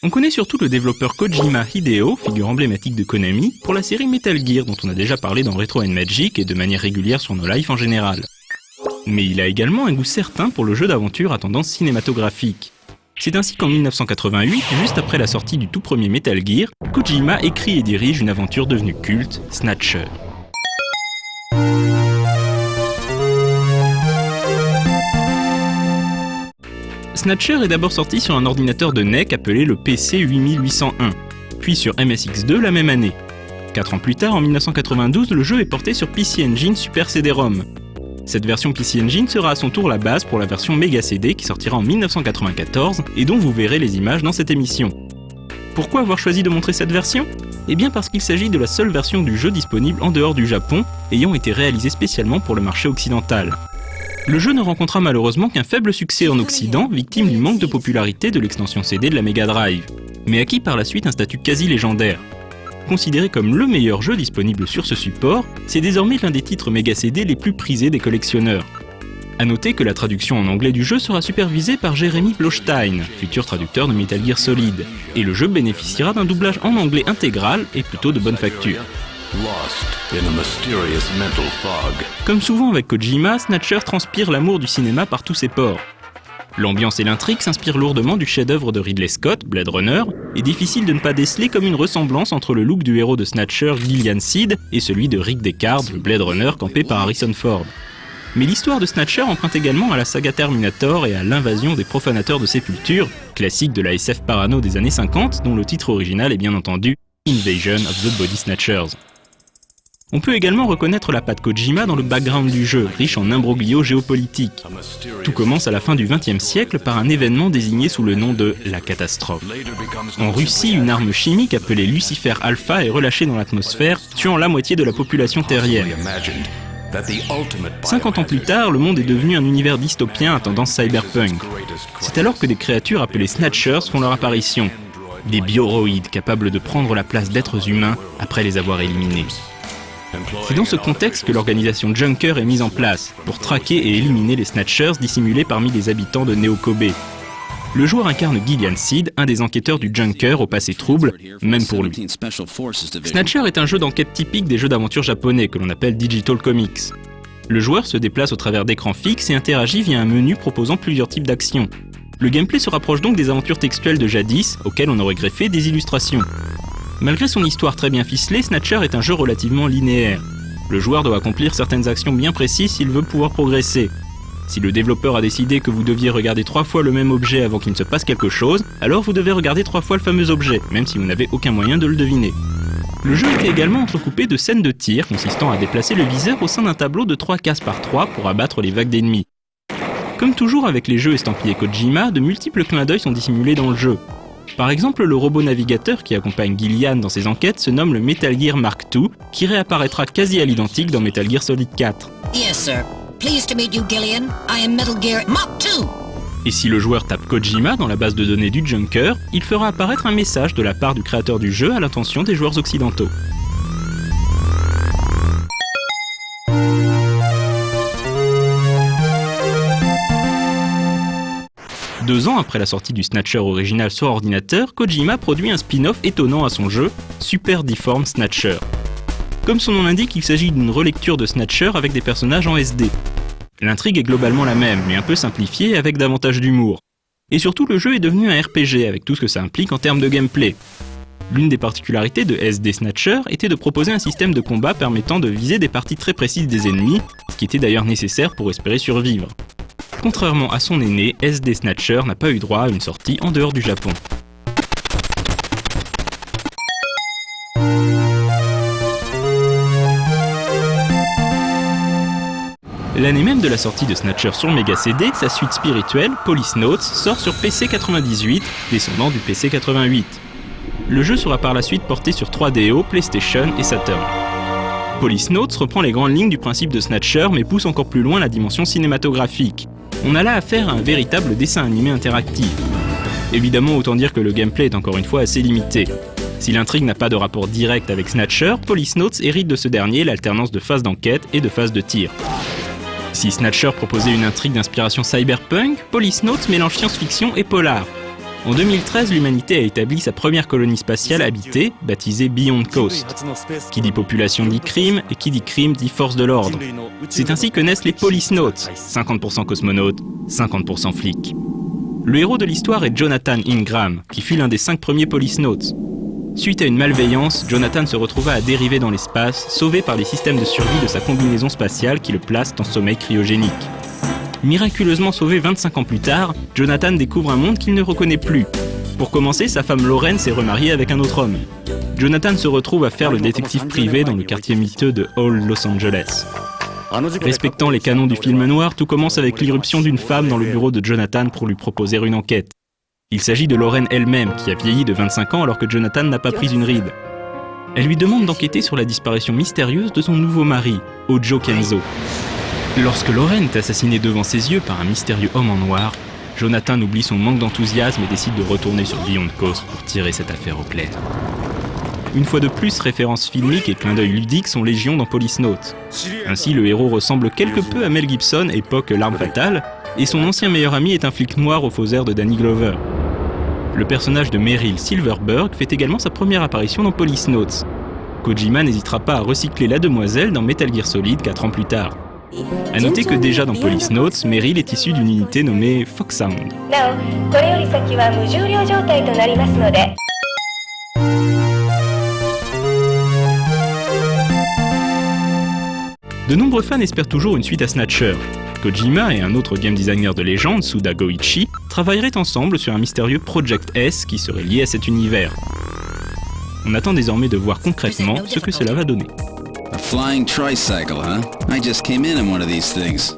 On connaît surtout le développeur Kojima Hideo, figure emblématique de Konami, pour la série Metal Gear dont on a déjà parlé dans Retro & Magic et de manière régulière sur nos lives en général. Mais il a également un goût certain pour le jeu d'aventure à tendance cinématographique. C'est ainsi qu'en 1988, juste après la sortie du tout premier Metal Gear, Kojima écrit et dirige une aventure devenue culte, Snatcher. Snatcher est d'abord sorti sur un ordinateur de NEC appelé le PC 8801, puis sur MSX2 la même année. 4 ans plus tard, en 1992, le jeu est porté sur PC Engine Super CD-ROM. Cette version PC Engine sera à son tour la base pour la version Mega CD qui sortira en 1994 et dont vous verrez les images dans cette émission. Pourquoi avoir choisi de montrer cette version ? Eh bien parce qu'il s'agit de la seule version du jeu disponible en dehors du Japon, ayant été réalisée spécialement pour le marché occidental. Le jeu ne rencontra malheureusement qu'un faible succès en Occident, victime du manque de popularité de l'extension CD de la Mega Drive, mais acquis par la suite un statut quasi légendaire. Considéré comme le meilleur jeu disponible sur ce support, c'est désormais l'un des titres Mega CD les plus prisés des collectionneurs. A noter que la traduction en anglais du jeu sera supervisée par Jeremy Blostein, futur traducteur de Metal Gear Solid, et le jeu bénéficiera d'un doublage en anglais intégral et plutôt de bonne facture. Comme souvent avec Kojima, Snatcher transpire l'amour du cinéma par tous ses pores. L'ambiance et l'intrigue s'inspirent lourdement du chef-d'œuvre de Ridley Scott, Blade Runner, et difficile de ne pas déceler comme une ressemblance entre le look du héros de Snatcher, Gillian Seed, et celui de Rick Deckard, le Blade Runner campé par Harrison Ford. Mais l'histoire de Snatcher emprunte également à la saga Terminator et à l'invasion des profanateurs de sépultures, classique de la SF parano des années 50, dont le titre original est bien entendu Invasion of the Body Snatchers. On peut également reconnaître la patte Kojima dans le background du jeu, riche en imbroglio géopolitique. Tout commence à la fin du XXe siècle par un événement désigné sous le nom de la catastrophe. En Russie, une arme chimique appelée Lucifer Alpha est relâchée dans l'atmosphère, tuant la moitié de la population terrienne. 50 ans plus tard, le monde est devenu un univers dystopien à tendance cyberpunk. C'est alors que des créatures appelées Snatchers font leur apparition. Des bioroïdes capables de prendre la place d'êtres humains après les avoir éliminés. C'est dans ce contexte que l'organisation Junker est mise en place, pour traquer et éliminer les Snatchers dissimulés parmi les habitants de Neo Kobe. Le joueur incarne Gillian Seed, un des enquêteurs du Junker au passé trouble, même pour lui. Snatcher est un jeu d'enquête typique des jeux d'aventure japonais que l'on appelle Digital Comics. Le joueur se déplace au travers d'écrans fixes et interagit via un menu proposant plusieurs types d'actions. Le gameplay se rapproche donc des aventures textuelles de jadis, auxquelles on aurait greffé des illustrations. Malgré son histoire très bien ficelée, Snatcher est un jeu relativement linéaire. Le joueur doit accomplir certaines actions bien précises s'il veut pouvoir progresser. Si le développeur a décidé que vous deviez regarder 3 fois le même objet avant qu'il ne se passe quelque chose, alors vous devez regarder 3 fois le fameux objet, même si vous n'avez aucun moyen de le deviner. Le jeu était également entrecoupé de scènes de tir consistant à déplacer le viseur au sein d'un tableau de 3 cases par 3 pour abattre les vagues d'ennemis. Comme toujours avec les jeux estampillés Kojima, de multiples clins d'œil sont dissimulés dans le jeu. Par exemple, le robot navigateur qui accompagne Gillian dans ses enquêtes se nomme le Metal Gear Mark II, qui réapparaîtra quasi à l'identique dans Metal Gear Solid 4. Yes, sir. Pleased to meet you, Gillian. I am Metal Gear Mark II. Et si le joueur tape Kojima dans la base de données du Junker, il fera apparaître un message de la part du créateur du jeu à l'intention des joueurs occidentaux. Deux ans après la sortie du Snatcher original sur ordinateur, Kojima produit un spin-off étonnant à son jeu, Super Deformed Snatcher. Comme son nom l'indique, il s'agit d'une relecture de Snatcher avec des personnages en SD. L'intrigue est globalement la même, mais un peu simplifiée avec davantage d'humour. Et surtout, le jeu est devenu un RPG avec tout ce que ça implique en termes de gameplay. L'une des particularités de SD Snatcher était de proposer un système de combat permettant de viser des parties très précises des ennemis, ce qui était d'ailleurs nécessaire pour espérer survivre. Contrairement à son aîné, SD Snatcher n'a pas eu droit à une sortie en dehors du Japon. L'année même de la sortie de Snatcher sur Mega CD, sa suite spirituelle, Police Notes, sort sur PC 98, descendant du PC 88. Le jeu sera par la suite porté sur 3DO, PlayStation et Saturn. Police Notes reprend les grandes lignes du principe de Snatcher, mais pousse encore plus loin la dimension cinématographique. On a là affaire à un véritable dessin animé interactif. Évidemment, autant dire que le gameplay est encore une fois assez limité. Si l'intrigue n'a pas de rapport direct avec Snatcher, Police Notes hérite de ce dernier l'alternance de phases d'enquête et de phases de tir. Si Snatcher proposait une intrigue d'inspiration cyberpunk, Police Notes mélange science-fiction et polar. En 2013, l'humanité a établi sa première colonie spatiale habitée, baptisée Beyond Coast. Qui dit population dit crime, et qui dit crime dit force de l'ordre. C'est ainsi que naissent les Policenautes, 50% cosmonautes, 50% flics. Le héros de l'histoire est Jonathan Ingram, qui fut l'un des 5 premiers Policenautes. Suite à une malveillance, Jonathan se retrouva à dériver dans l'espace, sauvé par les systèmes de survie de sa combinaison spatiale qui le placent en sommeil cryogénique. Miraculeusement sauvé 25 ans plus tard, Jonathan découvre un monde qu'il ne reconnaît plus. Pour commencer, sa femme Lauren s'est remariée avec un autre homme. Jonathan se retrouve à faire le détective privé dans le quartier miteux de Hall, Los Angeles. Respectant les canons du film noir, tout commence avec l'irruption d'une femme dans le bureau de Jonathan pour lui proposer une enquête. Il s'agit de Lauren elle-même, qui a vieilli de 25 ans alors que Jonathan n'a pas pris une ride. Elle lui demande d'enquêter sur la disparition mystérieuse de son nouveau mari, Ojo Kenzo. Lorsque Lauren est assassinée devant ses yeux par un mystérieux homme en noir, Jonathan oublie son manque d'enthousiasme et décide de retourner sur Beyond Coast pour tirer cette affaire au clair. Une fois de plus, références filmiques et clins d'œil ludiques sont légion dans Policenautes. Ainsi, le héros ressemble quelque peu à Mel Gibson, époque L'Arme Fatale, et son ancien meilleur ami est un flic noir au faux air de Danny Glover. Le personnage de Meryl Silverberg fait également sa première apparition dans Policenautes. Kojima n'hésitera pas à recycler la demoiselle dans Metal Gear Solid 4 ans plus tard. A noter que déjà dans Policenautes, Meryl est issue d'une unité nommée Foxhound. De nombreux fans espèrent toujours une suite à Snatcher. Kojima et un autre game designer de légende, Suda Goichi, travailleraient ensemble sur un mystérieux Project S qui serait lié à cet univers. On attend désormais de voir concrètement ce que cela va donner. A flying tricycle, huh? I just came in on one of these things.